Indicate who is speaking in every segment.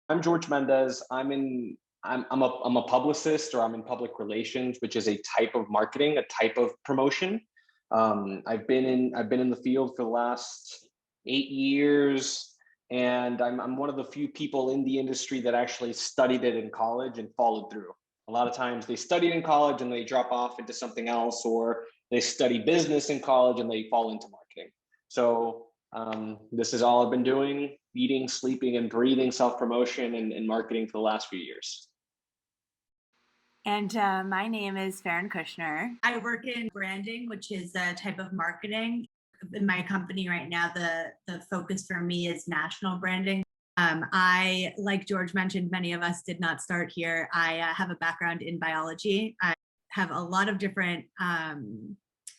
Speaker 1: I'm George Mendez. I'm a publicist, or I'm in public relations, which is a type of marketing, a type of promotion. I've been in the field for the last 8 years, and I'm one of the few people in the industry that actually studied it in college and followed through. A lot of times they study in college and they drop off into something else, or they study business in college and they fall into marketing. So this is all I've been doing: eating, sleeping, and breathing self-promotion and marketing for the last few years.
Speaker 2: And my name is Faryn Kushner. I work in branding, which is a type of marketing. In my company right now, the focus for me is national branding. I, like George mentioned, many of us did not start here. I have a background in biology. I have a lot of different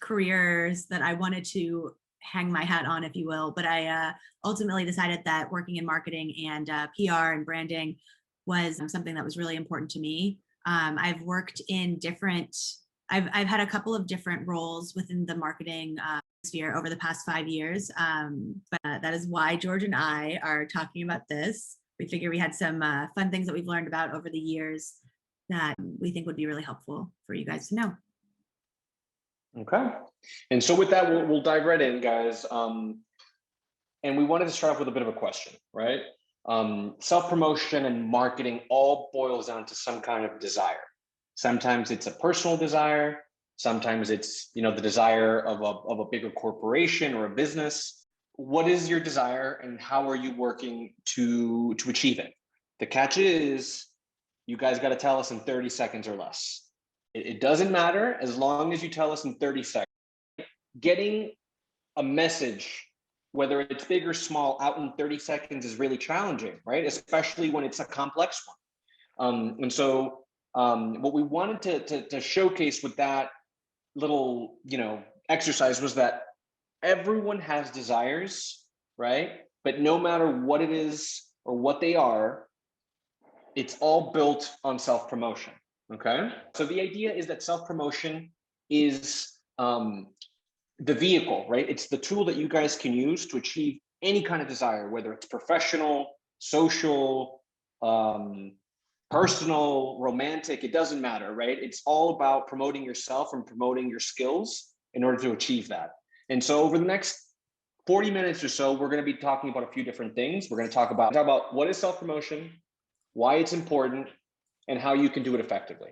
Speaker 2: careers that I wanted to hang my hat on, if you will. But I ultimately decided that working in marketing and PR and branding was something that was really important to me. I've worked in I've had a couple of different roles within the marketing sphere over the past 5 years. But that is why George and I are talking about this. We figure we had some fun things that we've learned about over the years that we think would be really helpful for you guys to know.
Speaker 1: Okay. And so with that, we'll dive right in, guys. And we wanted to start off with a bit of a question, right? Self-promotion and marketing all boils down to some kind of desire. Sometimes it's a personal desire. Sometimes it's, the desire of a bigger corporation or a business. What is your desire, and how are you working to achieve it? The catch is, you guys got to tell us in 30 seconds or less. It doesn't matter as long as you tell us in 30 seconds. Getting a message, whether it's big or small, out in 30 seconds is really challenging, right? Especially when it's a complex one. And so what we wanted to showcase with that little, exercise was that everyone has desires, right? But no matter what it is or what they are, it's all built on self-promotion. Okay. So the idea is that self-promotion is the vehicle, right? It's the tool that you guys can use to achieve any kind of desire, whether it's professional, social, personal, romantic, it doesn't matter, right? It's all about promoting yourself and promoting your skills in order to achieve that. And so over the next 40 minutes or so, we're going to be talking about a few different things. We're going to talk about what is self-promotion, why it's important, and how you can do it effectively.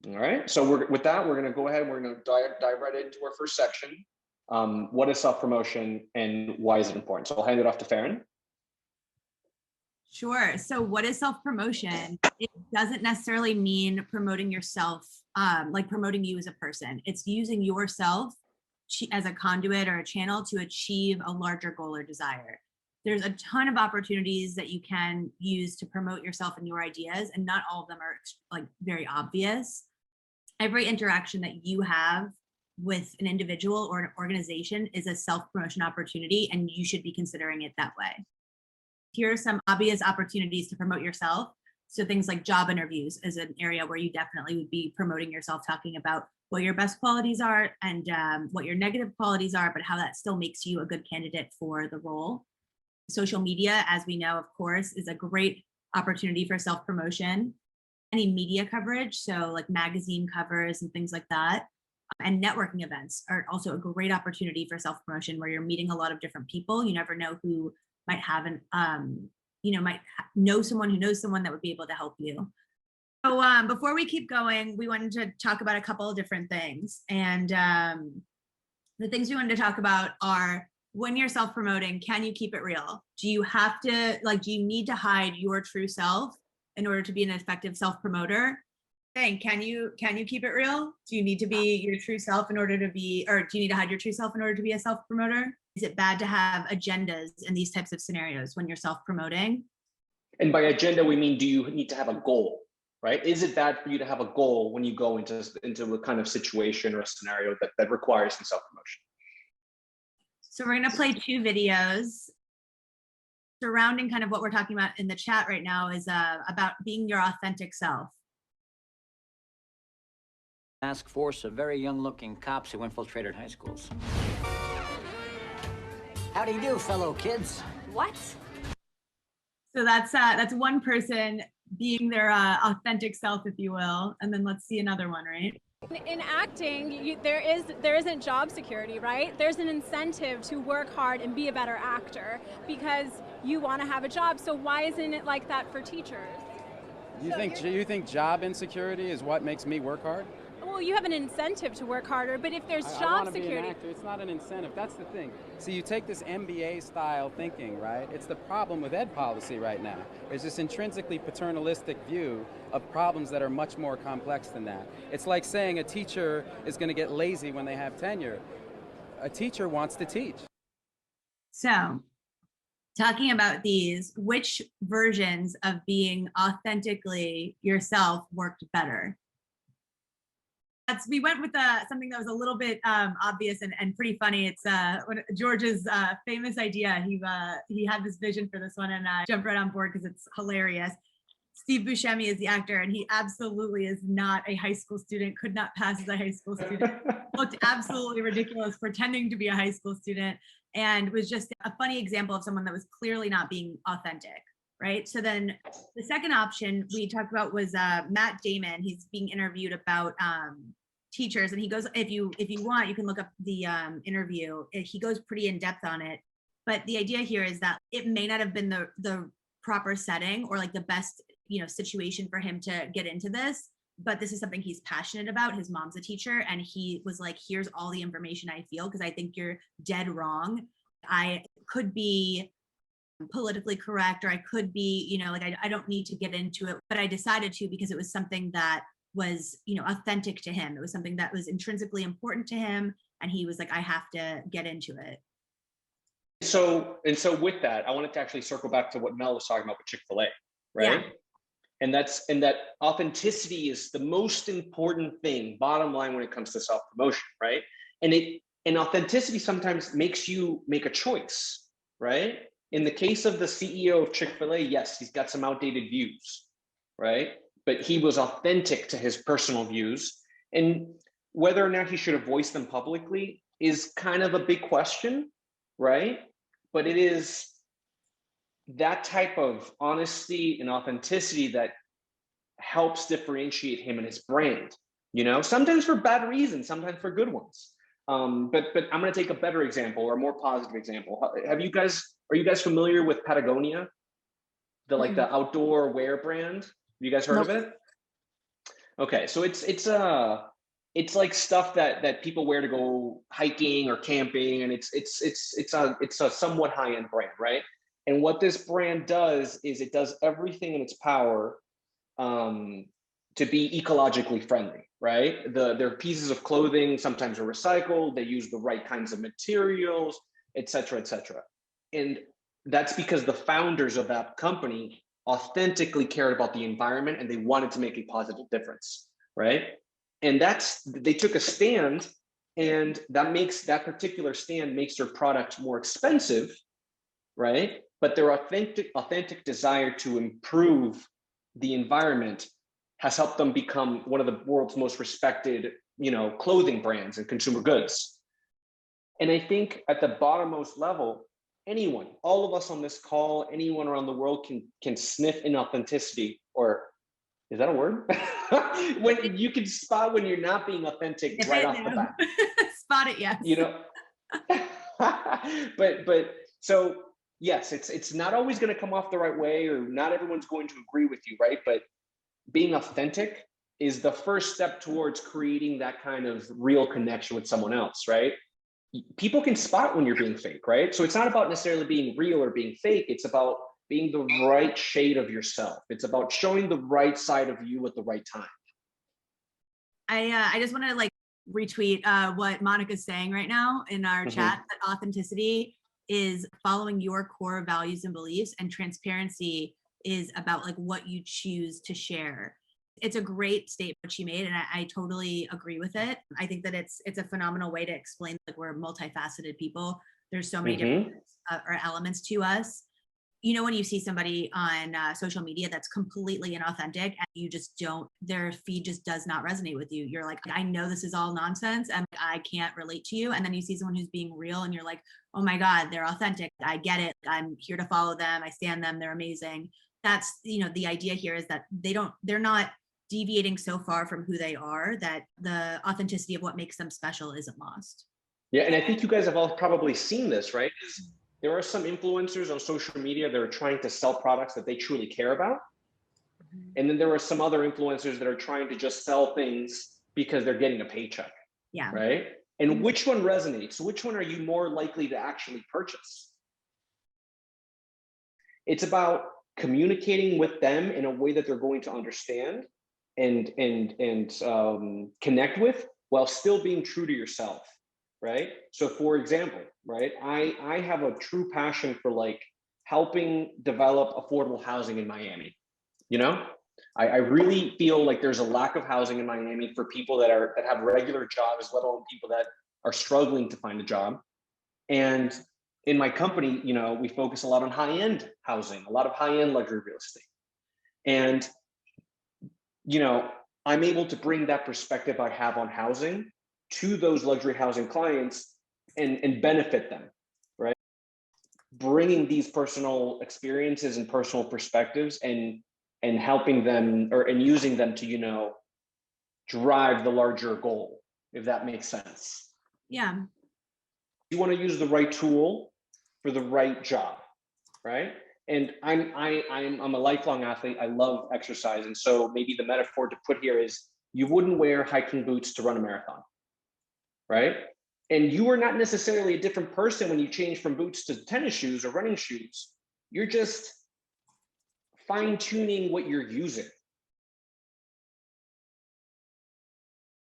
Speaker 1: All right. So with that, we're going to go ahead and we're going to dive right into our first section. What is self-promotion and why is it important? So I'll hand it off to Faryn.
Speaker 2: Sure. So what is self-promotion? It doesn't necessarily mean promoting yourself, like promoting you as a person. It's using yourself as a conduit or a channel to achieve a larger goal or desire. There's a ton of opportunities that you can use to promote yourself and your ideas, and not all of them are like very obvious. Every interaction that you have with an individual or an organization is a self-promotion opportunity, and you should be considering it that way. Here are some obvious opportunities to promote yourself. So things like job interviews is an area where you definitely would be promoting yourself, talking about what your best qualities are and what your negative qualities are, but how that still makes you a good candidate for the role. Social media, as we know, of course, is a great opportunity for self-promotion. Any media coverage, so like magazine covers and things like that, and networking events are also a great opportunity for self-promotion, where you're meeting a lot of different people. You never know who might have might know someone who knows someone that would be able to help you. So before we keep going, we wanted to talk about a couple of different things. And the things we wanted to talk about are, when you're self-promoting, can you keep it real? Do you need to hide your true self in order to be an effective self-promoter? Can you keep it real? Do you need to be your true self in order to be, or do you need to hide your true self in order to be a self-promoter? Is it bad to have agendas in these types of scenarios when you're self-promoting?
Speaker 1: And by agenda, we mean, do you need to have a goal, right? Is it bad for you to have a goal when you go into a kind of situation or a scenario that requires some self-promotion?
Speaker 2: So we're going to play 2 videos. Surrounding kind of what we're talking about in the chat right now is about being your authentic self.
Speaker 3: Task force of very young-looking cops who infiltrated high schools. How do you do, fellow kids?
Speaker 4: What?
Speaker 2: So that's one person being their authentic self, if you will. And then let's see another one, right?
Speaker 4: In acting, there isn't job security, right? There's an incentive to work hard and be a better actor because you want to have a job. So why isn't it like that for teachers?
Speaker 5: You think job insecurity is what makes me work hard?
Speaker 4: Well, you have an incentive to work harder, but if there's
Speaker 5: I
Speaker 4: job
Speaker 5: wanna be an
Speaker 4: security,
Speaker 5: actor. It's not an incentive. That's the thing. See, you take this MBA style thinking, right? It's the problem with ed policy right now. There's this intrinsically paternalistic view of problems that are much more complex than that. It's like saying a teacher is going to get lazy when they have tenure. A teacher wants to teach.
Speaker 2: So, talking about these, which versions of being authentically yourself worked better? We went with something that was a little bit obvious and pretty funny. It's George's famous idea. He had this vision for this one, and I jumped right on board because it's hilarious. Steve Buscemi is the actor, and he absolutely is not a high school student, could not pass as a high school student, looked absolutely ridiculous pretending to be a high school student, and was just a funny example of someone that was clearly not being authentic. Right. So then the second option we talked about was Matt Damon. He's being interviewed about teachers, and he goes, if you want, you can look up the interview. He goes pretty in depth on it. But the idea here is that it may not have been the proper setting or like the best, situation for him to get into this. But this is something he's passionate about. His mom's a teacher, and he was like, here's all the information I feel because I think you're dead wrong. I could be politically correct, or I could be, I don't need to get into it, but I decided to because it was something that was, authentic to him. It was something that was intrinsically important to him. And he was like, I have to get into it.
Speaker 1: So with that, I wanted to actually circle back to what Mel was talking about with Chick-fil-A, right? Yeah. And that authenticity is the most important thing, bottom line, when it comes to self-promotion, right? And authenticity sometimes makes you make a choice, right? In the case of the CEO of Chick-fil-A, yes, he's got some outdated views, right? But he was authentic to his personal views. And whether or not he should have voiced them publicly is kind of a big question, right? But it is that type of honesty and authenticity that helps differentiate him and his brand, sometimes for bad reasons, sometimes for good ones. But I'm going to take a better example or a more positive example. Are you guys familiar with Patagonia? The outdoor wear brand? Have you guys heard of it? Okay, so it's like stuff that people wear to go hiking or camping, and it's a somewhat high-end brand, right? And what this brand does is it does everything in its power to be ecologically friendly, right? Their pieces of clothing sometimes are recycled, they use the right kinds of materials, et cetera, et cetera. And that's because the founders of that company authentically cared about the environment and they wanted to make a positive difference, right? And they took a stand, and that particular stand makes their product more expensive, right? But their authentic desire to improve the environment has helped them become one of the world's most respected, clothing brands and consumer goods. And I think at the bottommost level, anyone, all of us on this call, anyone around the world can sniff inauthenticity, or is that a word? When you can spot when you're not being authentic right off the bat.
Speaker 2: Spot it, yes.
Speaker 1: But so yes, it's not always going to come off the right way, or not everyone's going to agree with you, right? But being authentic is the first step towards creating that kind of real connection with someone else, right? People can spot when you're being fake, right? So it's not about necessarily being real or being fake. It's about being the right shade of yourself. It's about showing the right side of you at the right time.
Speaker 2: I just want to retweet what Monica's saying right now in our chat, that authenticity is following your core values and beliefs, and transparency is about what you choose to share. It's a great statement she made, and I totally agree with it. I think that it's a phenomenal way to explain we're multifaceted people. There's so many different elements to us. you know, when you see somebody on social media that's completely inauthentic and you just don't, their feed just does not resonate with you. You're like, I know this is all nonsense and I can't relate to you. And then you see someone who's being real and you're like, oh my God, they're authentic. I get it. I'm here to follow them. I stand them. They're amazing. That's, you know, the idea here is that they're not deviating so far from who they are that the authenticity of what makes them special isn't lost.
Speaker 1: Yeah, and I think you guys have all probably seen this, right? There are some influencers on social media that are trying to sell products that they truly care about. And then there are some other influencers that are trying to just sell things because they're getting a paycheck.
Speaker 2: Yeah.
Speaker 1: Right. And which one resonates? Which one are you more likely to actually purchase? It's about communicating with them in a way that they're going to understand and connect with while still being true to yourself. Right. So for example, right, I have a true passion for like helping develop affordable housing in Miami. You know, I really feel like there's a lack of housing in Miami for people that have regular jobs, let alone people that are struggling to find a job. And in my company, you know, we focus a lot on high-end housing, a lot of high-end luxury real estate. And, you know, I'm able to bring that perspective I have on housing to those luxury housing clients and benefit them, right? Bringing these personal experiences and personal perspectives and helping them and using them to, you know, drive the larger goal, if that makes sense.
Speaker 2: Yeah.
Speaker 1: You want to use the right tool for the right job, right? And I'm a lifelong athlete. I love exercise. And so maybe the metaphor to put here is you wouldn't wear hiking boots to run a marathon, right? And you are not necessarily a different person when you change from boots to tennis shoes or running shoes. You're just fine-tuning what you're using.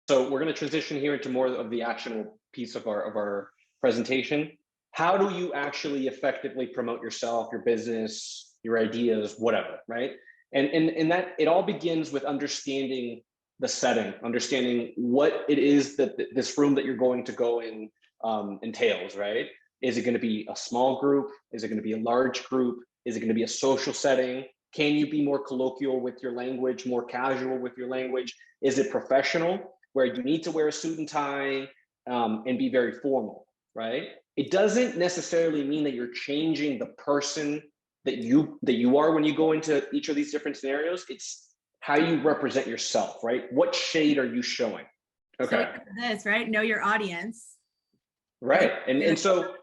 Speaker 1: So we're going to transition here into more of the actionable piece of our presentation. How do you actually effectively promote yourself, your business, your ideas, whatever, right? And that it all begins with understanding the setting, understanding what it is that this room that you're going to go in entails, right? Is it going to be a small group? Is it going to be a large group? Is it going to be a social setting? Can you be more colloquial with your language, more casual with your language? Is it professional, where you need to wear a suit and tie and be very formal, right? It doesn't necessarily mean that you're changing the person that you are when you go into each of these different scenarios. It's how you represent yourself, right? What shade are you showing? Okay.
Speaker 2: So this, right? Know your audience.
Speaker 1: Right. And so,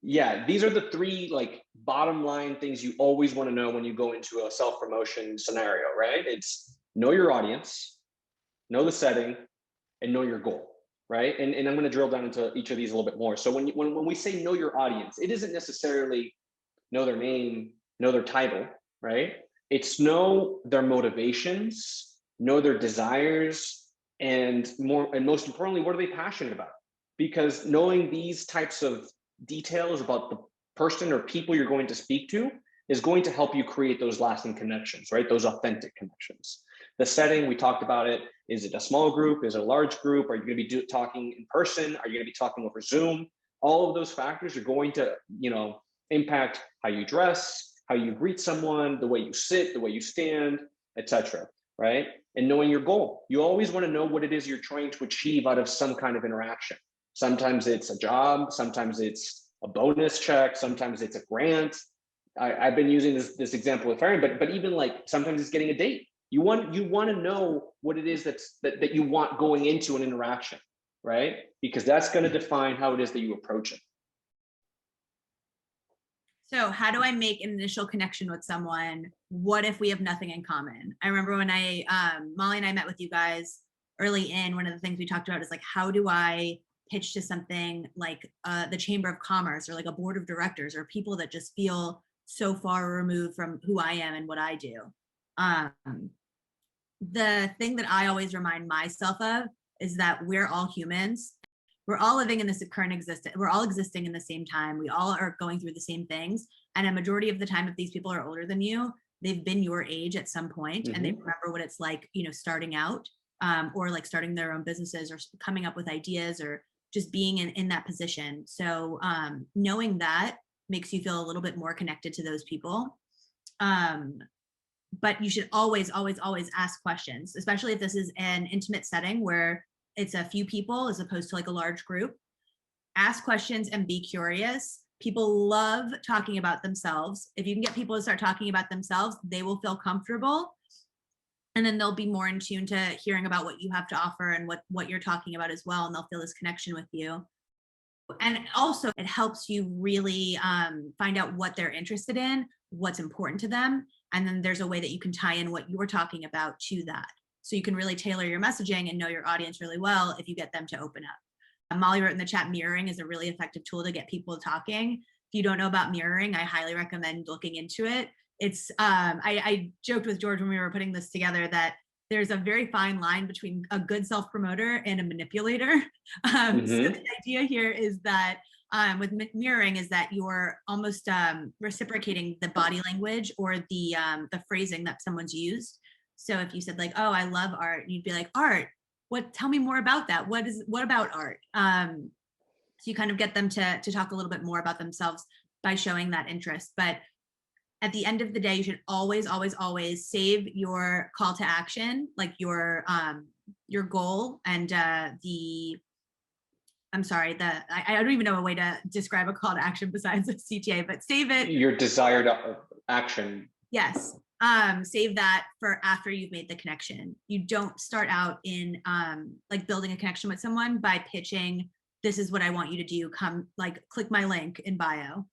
Speaker 1: yeah, these are the three like bottom line things you always want to know when you go into a self-promotion scenario, right? It's know your audience, know the setting, and know your goal, right? And I'm going to drill down into each of these a little bit more. So when we say know your audience, it isn't necessarily know their name, know their title, right? It's know their motivations, know their desires, and most importantly, what are they passionate about? Because knowing these types of details about the person or people you're going to speak to is going to help you create those lasting connections, right? Those authentic connections. The setting, we talked about it. Is it a small group? Is it a large group? Are you going to be talking in person? Are you going to be talking over Zoom? All of those factors are going to, you know, impact how you dress, how you greet someone, the way you sit, the way you stand, etc. Right? And knowing your goal. You always want to know what it is you're trying to achieve out of some kind of interaction. Sometimes it's a job, sometimes it's a bonus check, sometimes it's a grant. I've been using this example with Faryn, but even like sometimes it's getting a date. You want to know what it is that you want going into an interaction, right? Because that's going to define how it is that you approach it.
Speaker 2: So how do I make an initial connection with someone? What if we have nothing in common? I remember when Molly and I met with you guys early in, one of the things we talked about is like, how do I pitch to something like the Chamber of Commerce or like a board of directors or people that just feel so far removed from who I am and what I do. The thing that I always remind myself of is that we're all humans. We're all living in this current existence. We're all existing in the same time. We all are going through the same things. And a majority of the time, if these people are older than you, they've been your age at some point, and they remember what it's like, you know, starting out or like starting their own businesses or coming up with ideas or just being in that position. So knowing that makes you feel a little bit more connected to those people. But you should always, always, always ask questions, especially if this is an intimate setting where it's a few people as opposed to like a large group. Ask questions and be curious. People love talking about themselves. If you can get people to start talking about themselves, they will feel comfortable. And then they'll be more in tune to hearing about what you have to offer and what you're talking about as well. And they'll feel this connection with you. And also it helps you really find out what they're interested in, what's important to them. And then there's a way that you can tie in what you're talking about to that. So you can really tailor your messaging and know your audience really well if you get them to open up. Molly wrote in the chat, mirroring is a really effective tool to get people talking. If you don't know about mirroring, I highly recommend looking into it. It's, I joked with George when we were putting this together that there's a very fine line between a good self-promoter and a manipulator. So the idea here is that with mirroring is that you're almost reciprocating the body language or the phrasing that someone's used. So if you said like, oh, I love art, you'd be like, art, tell me more about that. What about art? So you kind of get them to talk a little bit more about themselves by showing that interest. But at the end of the day, you should always, always, always save your call to action, like your goal and I don't even know a way to describe a call to action besides a CTA, but save it.
Speaker 1: Your desired action.
Speaker 2: Yes. Save that for after you've made the connection. You don't start out in like building a connection with someone by pitching, this is what I want you to do. Come, like, click my link in bio,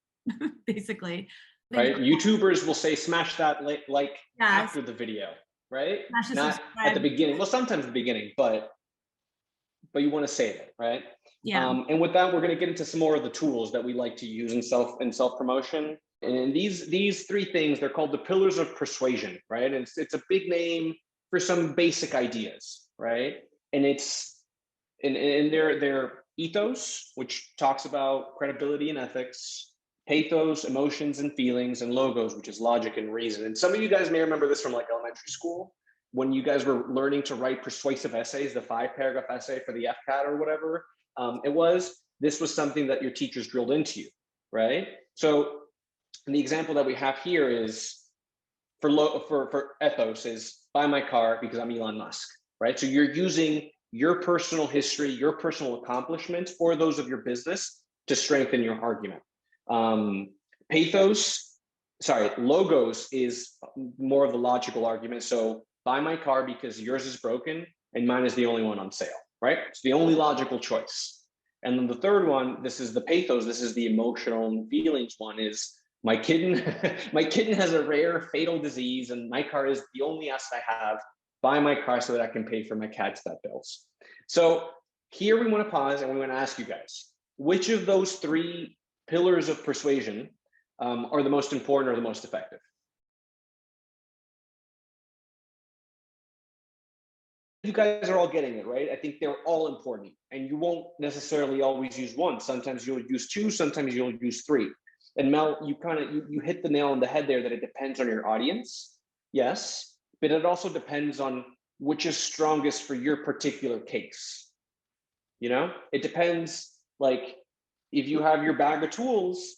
Speaker 2: basically.
Speaker 1: Right. YouTubers will say, smash that like after the video, right? Not at the beginning. Well, sometimes the beginning, but you want to save it, right?
Speaker 2: Yeah.
Speaker 1: And with that, we're going to get into some more of the tools that we like to use in self promotion. And these three things, they're called the pillars of persuasion, right? And it's a big name for some basic ideas, right? And it's in their ethos, which talks about credibility and ethics, pathos, emotions and feelings, and logos, which is logic and reason. And some of you guys may remember this from like elementary school when you guys were learning to write persuasive essays, the 5-paragraph essay for the FCAT or whatever this was something that your teachers drilled into you, right? So the example that we have here is for ethos is buy my car because I'm Elon Musk, right? So you're using your personal history, your personal accomplishments, or those of your business to strengthen your argument. Logos is more of the logical argument. So buy my car because yours is broken and mine is the only one on sale, right? It's the only logical choice. And then the third one, this is the pathos, this is the emotional and feelings one, is my kitten has a rare fatal disease and my car is the only asset I have. Buy my car so that I can pay for my cat's vet bills. So here we want to pause and we want to ask you guys, which of those three pillars of persuasion are the most important or the most effective? You guys are all getting it, right? I think they're all important and you won't necessarily always use one. Sometimes you'll use two, sometimes you'll use three. And Mel, you hit the nail on the head there that it depends on your audience. Yes, but it also depends on which is strongest for your particular case. You know, it depends, like if you have your bag of tools,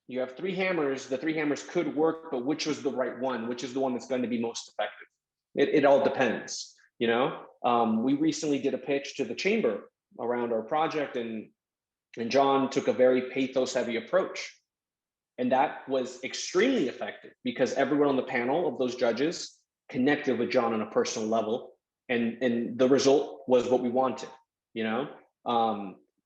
Speaker 1: you have 3 hammers, the 3 hammers could work, but which was the right one? Which is the one that's going to be most effective? It all depends, you know? We recently did a pitch to the chamber around our project and John took a very pathos heavy approach. And that was extremely effective because everyone on the panel of those judges connected with John on a personal level. And the result was what we wanted, you know?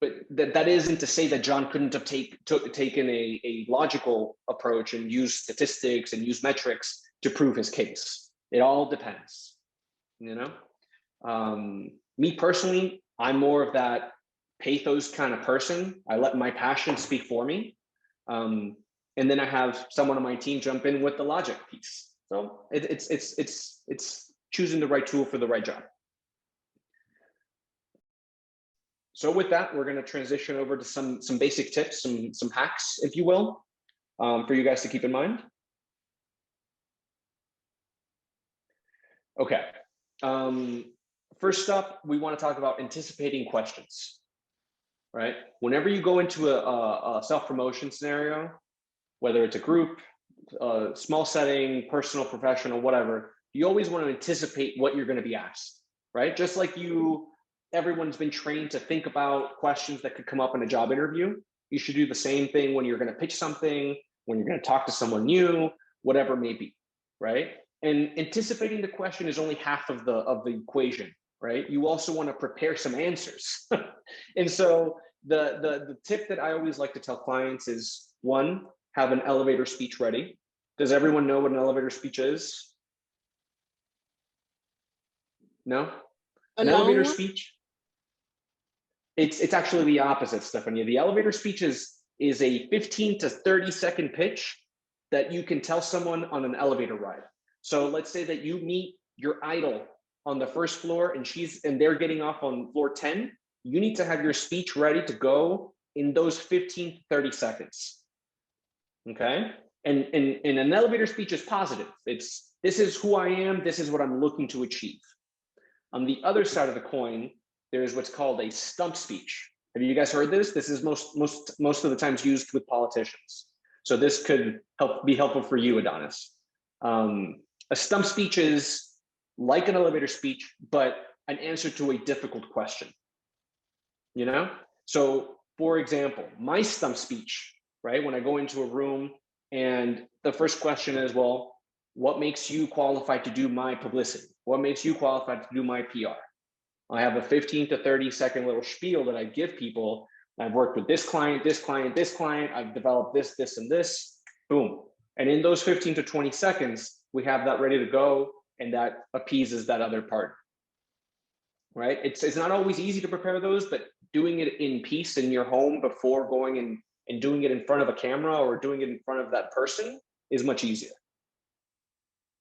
Speaker 1: But that isn't to say that John couldn't have taken a logical approach and used statistics and used metrics to prove his case. It all depends, you know? Me personally, I'm more of that pathos kind of person. I let my passion speak for me. And then I have someone on my team jump in with the logic piece. So it's choosing the right tool for the right job. So with that, we're going to transition over to some basic tips, some hacks, if you will, for you guys to keep in mind. Okay. First up, we want to talk about anticipating questions, right? Whenever you go into a self-promotion scenario, whether it's a group, small setting, personal, professional, whatever, you always want to anticipate what you're going to be asked, right? Just like everyone's been trained to think about questions that could come up in a job interview. You should do the same thing when you're going to pitch something, when you're going to talk to someone new, whatever it may be, right? And anticipating the question is only half of the equation, right? You also want to prepare some answers. And so the tip that I always like to tell clients is, one, have an elevator speech ready. Does everyone know what an elevator speech is? No? An elevator speech? It's actually the opposite, Stephanie. The elevator speech is a 15 to 30-second pitch that you can tell someone on an elevator ride. So let's say that you meet your idol on the first floor and they're getting off on floor 10. You need to have your speech ready to go in those 15 to 30 seconds. Okay? And an elevator speech is positive. This is who I am, this is what I'm looking to achieve. On the other side of the coin, there's what's called a stump speech. Have you guys heard this? This is most of the times used with politicians. So this could be helpful for you, Adonis. A stump speech is like an elevator speech, but an answer to a difficult question. You know? So for example, my stump speech, right? When I go into a room and the first question is, well, what makes you qualified to do my publicity? What makes you qualified to do my PR? I have a 15 to 30-second little spiel that I give people. I've worked with this client, this client, this client. I've developed this, this, and this. Boom. And in those 15 to 20 seconds, we have that ready to go, and that appeases that other part. Right? It's not always easy to prepare those, but doing it in peace in your home before going and doing it in front of a camera or doing it in front of that person is much easier.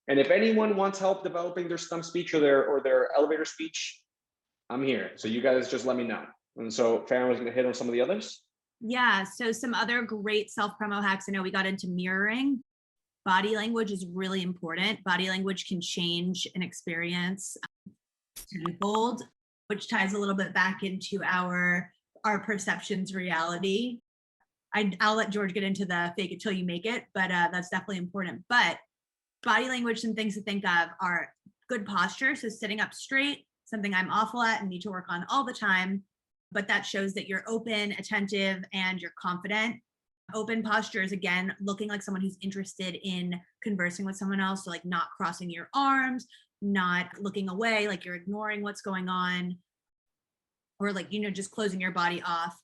Speaker 1: And if anyone wants help developing their stump speech or their elevator speech, I'm here. So you guys just let me know. And so Faryn was going to hit on some of the others.
Speaker 2: Yeah. So some other great self-promo hacks. I know we got into mirroring. Body language is really important. Body language can change an experience tenfold, which ties a little bit back into our perceptions reality. I'll let George get into the fake it till you make it, but that's definitely important. But body language and things to think of are good posture. So sitting up straight, something I'm awful at and need to work on all the time, but that shows that you're open, attentive, and you're confident. Open posture is, again, looking like someone who's interested in conversing with someone else. So like not crossing your arms, not looking away, like you're ignoring what's going on, or like, just closing your body off.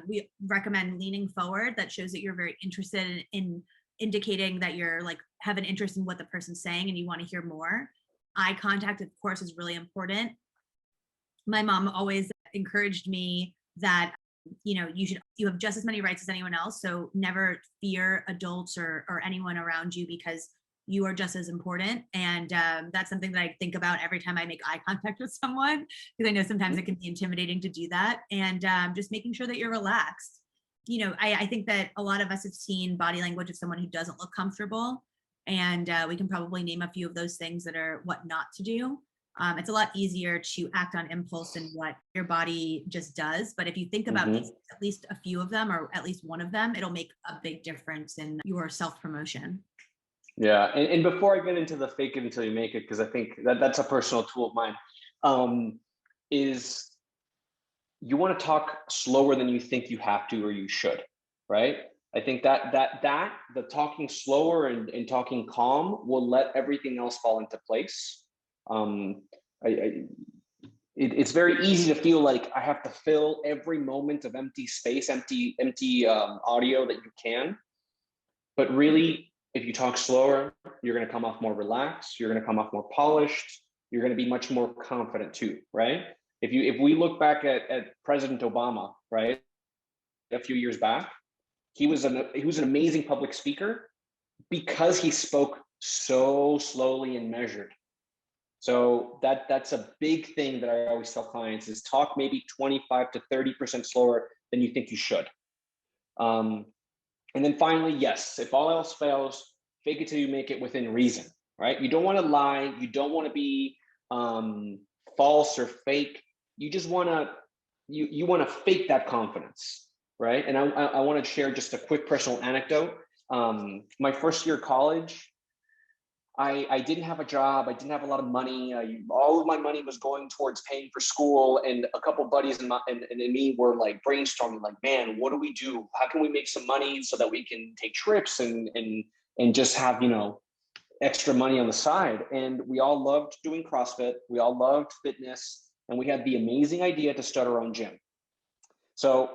Speaker 2: We recommend leaning forward. That shows that you're very interested in indicating that you're like have an interest in what the person's saying and you want to hear more. Eye contact, of course, is really important. My mom always encouraged me that, you have just as many rights as anyone else. So never fear adults or anyone around you, because you are just as important. And that's something that I think about every time I make eye contact with someone, because I know sometimes it can be intimidating to do that. And just making sure that you're relaxed. I think that a lot of us have seen body language of someone who doesn't look comfortable. And we can probably name a few of those things that are what not to do. It's a lot easier to act on impulse than what your body just does. But if you think about at least a few of them, or at least one of them, it'll make a big difference in your self-promotion.
Speaker 1: Yeah. And before I get into the fake it until you make it, because I think that's a personal tool of mine, is you want to talk slower than you think you have to or you should, right? I think that the talking slower and talking calm will let everything else fall into place. It's very easy to feel like I have to fill every moment of empty space, empty audio that you can. But really, if you talk slower, you're going to come off more relaxed. You're going to come off more polished. You're going to be much more confident too, right? If we look back at President Obama, right, a few years back, he was an amazing public speaker because he spoke so slowly and measured. So that's a big thing that I always tell clients is talk maybe 25 to 30% slower than you think you should. And then finally, yes, if all else fails, fake it till you make it within reason, right? You don't want to lie. You don't want to be false or fake. You just want to, you want to fake that confidence, right? And I want to share just a quick personal anecdote. My first year of college, I didn't have a job. I didn't have a lot of money. All of my money was going towards paying for school. And a couple buddies and me were like brainstorming, like, man, what do we do? How can we make some money so that we can take trips and just have, you know, extra money on the side? And we all loved doing CrossFit. We all loved fitness. And we had the amazing idea to start our own gym. So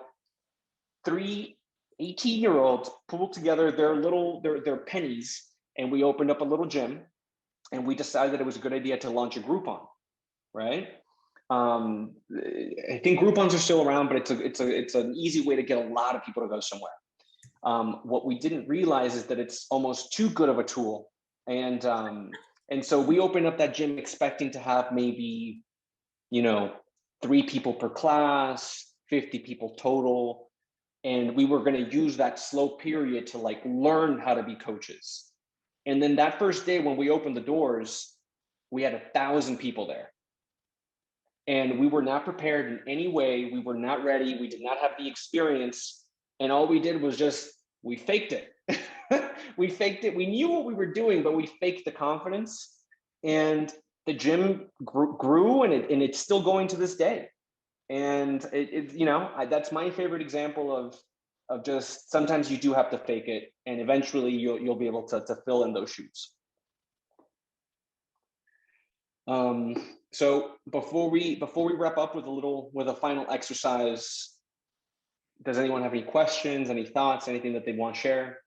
Speaker 1: 3 18-year-olds pulled together their pennies, and we opened up a little gym, and we decided that it was a good idea to launch a Groupon, right? I think Groupons are still around, but it's an easy way to get a lot of people to go somewhere. What we didn't realize is that it's almost too good of a tool, and so we opened up that gym expecting to have maybe, you know, 3 people per class, 50 people total, and we were going to use that slow period to like learn how to be coaches. And then that first day when we opened the doors, we had 1,000 people there. And we were not prepared in any way. We were not ready. We did not have the experience. And all we did was just, we faked it. We faked it. We knew what we were doing, but we faked the confidence. And the gym grew, and it's still going to this day. And you know, that's my favorite example of just sometimes you do have to fake it, and eventually you'll be able to fill in those shoes. So before we wrap up with a final exercise, does anyone have any questions, any thoughts, anything that they want to share?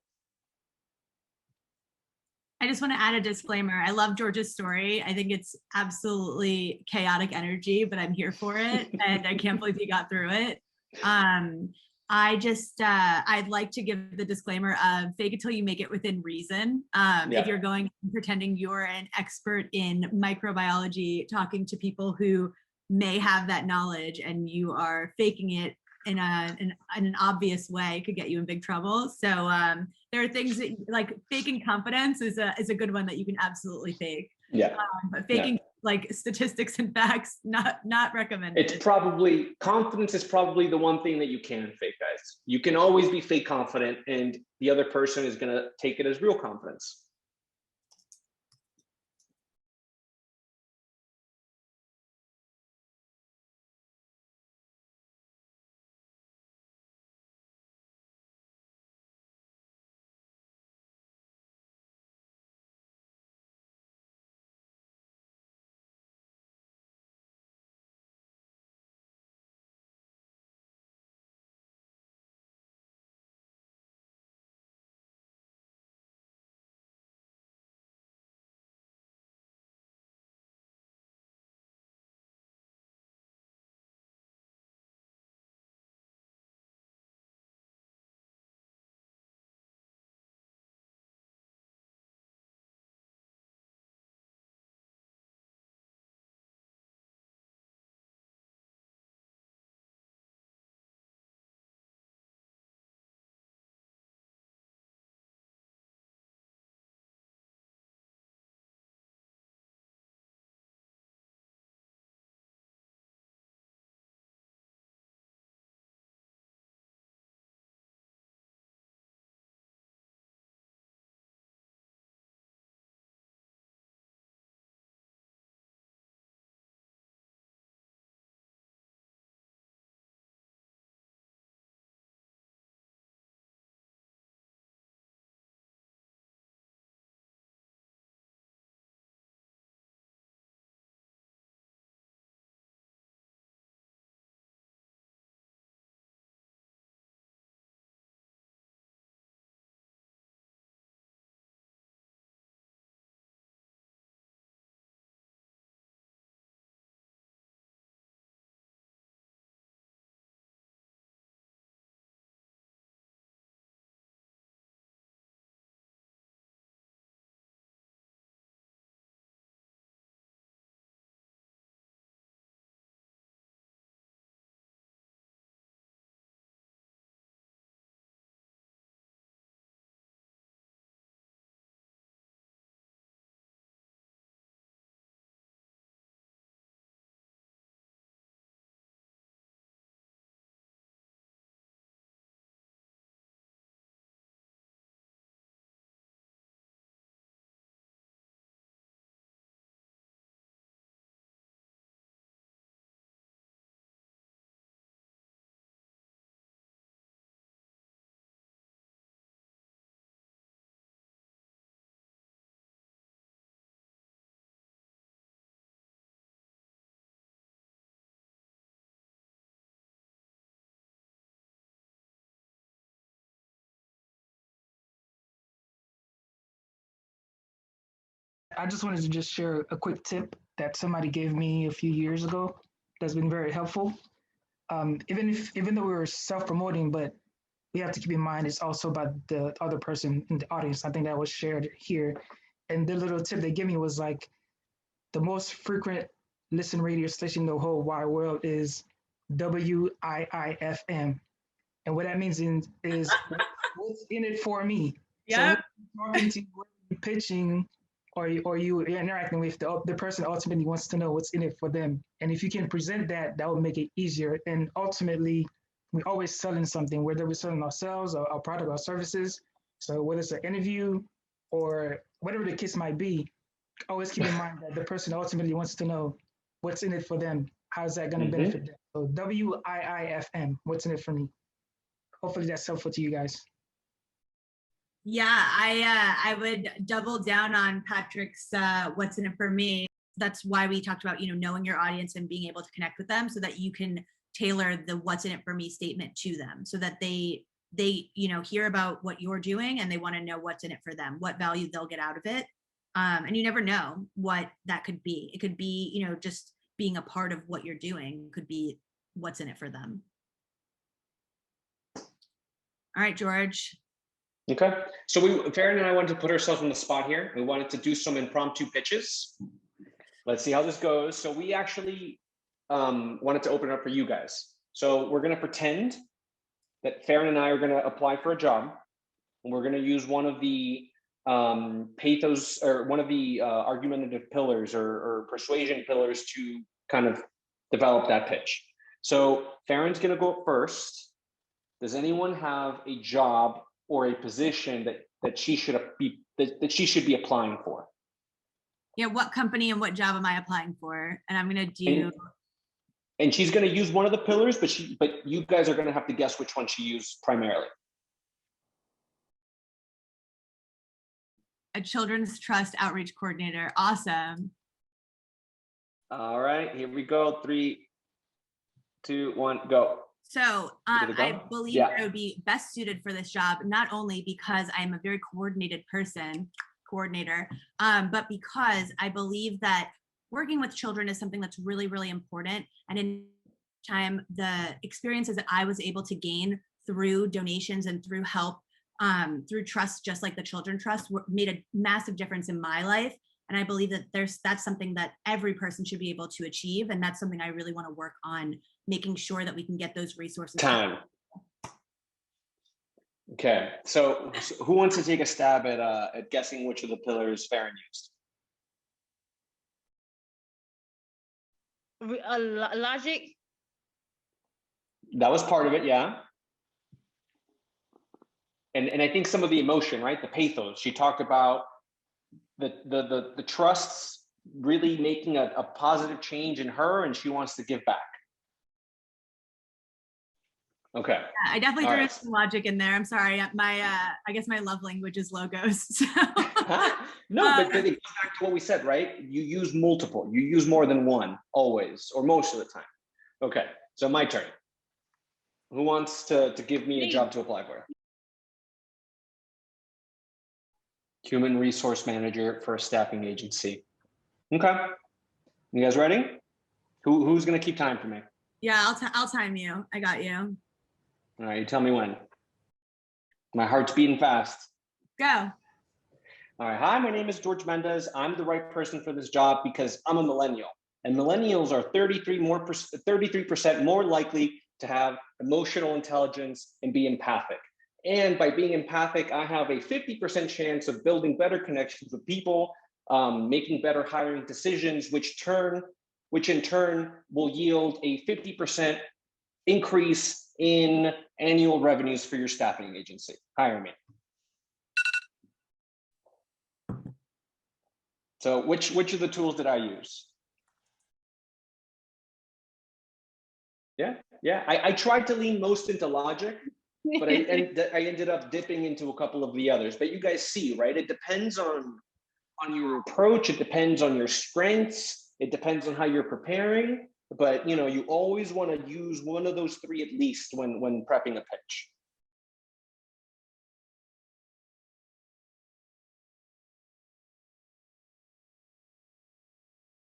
Speaker 2: I just want to add a disclaimer. I love George's story. I think it's absolutely chaotic energy, but I'm here for it. And I can't believe he got through it. I'd like to give the disclaimer of fake it till you make it within reason. If you're going pretending you're an expert in microbiology, talking to people who may have that knowledge and you are faking it in an obvious way could get you in big trouble. So there are things that like faking confidence is a good one that you can absolutely fake.
Speaker 1: Yeah.
Speaker 2: But faking like statistics and facts, not recommended.
Speaker 1: It's probably, confidence is probably the one thing that you can fake, guys. You can always be fake confident, and the other person is going to take it as real confidence.
Speaker 6: I just wanted to just share a quick tip that somebody gave me a few years ago that's been very helpful. Even though we were self-promoting, but we have to keep in mind it's also about the other person in the audience. I think that was shared here. And the little tip they gave me was like the most frequent listen radio station in the whole wide world is WIIFM. And what that means is what's in it for me.
Speaker 2: Yeah.
Speaker 6: So when you're talking to you, pitching, or you interacting with the person ultimately wants to know what's in it for them. And if you can present that, that will make it easier. And ultimately, we're always selling something, whether we're selling ourselves or our product or services. So whether it's an interview or whatever the case might be, always keep in mind that the person ultimately wants to know what's in it for them. How's that going to benefit them? So WIIFM, what's in it for me? Hopefully that's helpful to you guys.
Speaker 2: Yeah, I would double down on Patrick's what's in it for me. That's why we talked about, knowing your audience and being able to connect with them so that you can tailor the what's in it for me statement to them so that they hear about what you're doing and they want to know what's in it for them, what value they'll get out of it. And you never know what that could be. It could be, just being a part of what you're doing could be what's in it for them. All right, George.
Speaker 1: Okay, so Faryn and I wanted to put ourselves on the spot here. We wanted to do some impromptu pitches. Let's see how this goes. So we actually wanted to open it up for you guys. So we're going to pretend that Faryn and I are going to apply for a job, and we're going to use one of the pathos or one of the argumentative pillars or persuasion pillars to kind of develop that pitch. So Faryn's going to go first. Does anyone have a job or a position that she should be applying for?
Speaker 2: Yeah, what company and what job am I applying for? And I'm going to do.
Speaker 1: And she's going to use one of the pillars, but you guys are going to have to guess which one she used primarily.
Speaker 2: A children's trust outreach coordinator. Awesome.
Speaker 1: All right, here we go. 3, 2, 1, go.
Speaker 2: So I believe
Speaker 1: Yeah.
Speaker 2: I would be best suited for this job, not only because I'm a very coordinator, but because I believe that working with children is something that's really, really important. And in time, the experiences that I was able to gain through donations and through help, through trust, just like the Children Trust, made a massive difference in my life. And I believe that that's something that every person should be able to achieve. And that's something I really want to work on, making sure that we can get those resources.
Speaker 1: Time. Okay, so who wants to take a stab at guessing which of the pillars Faryn used?
Speaker 7: Logic.
Speaker 1: That was part of it, yeah. And I think some of the emotion, right? The pathos. She talked about the trusts really making a positive change in her, and she wants to give back. Okay.
Speaker 2: Yeah, I definitely threw
Speaker 1: right.
Speaker 2: some logic in there. I'm sorry. I guess my love language is logos. So.
Speaker 1: No, but it goes back to what we said, right? You use multiple. You use more than one, always, or most of the time. Okay, so my turn. Who wants to give me a job to apply for? Human resource manager for a staffing agency. Okay, you guys ready? Who's gonna keep time for me?
Speaker 2: Yeah, I'll time you. I got you.
Speaker 1: All right, you tell me when. My heart's beating fast.
Speaker 2: Go.
Speaker 1: All right, hi, my name is Jorge Mendez. I'm the right person for this job because I'm a millennial. And millennials are 33% more likely to have emotional intelligence and be empathic. And by being empathic, I have a 50% chance of building better connections with people, making better hiring decisions, which in turn will yield a 50% increase in annual revenues for your staffing agency. Hire me. So which of the tools did I use? Yeah. I tried to lean most into logic, but I ended up dipping into a couple of the others. But you guys see, right? It depends on your approach. It depends on your strengths. It depends on how you're preparing. But you always want to use one of those three at least when prepping a pitch.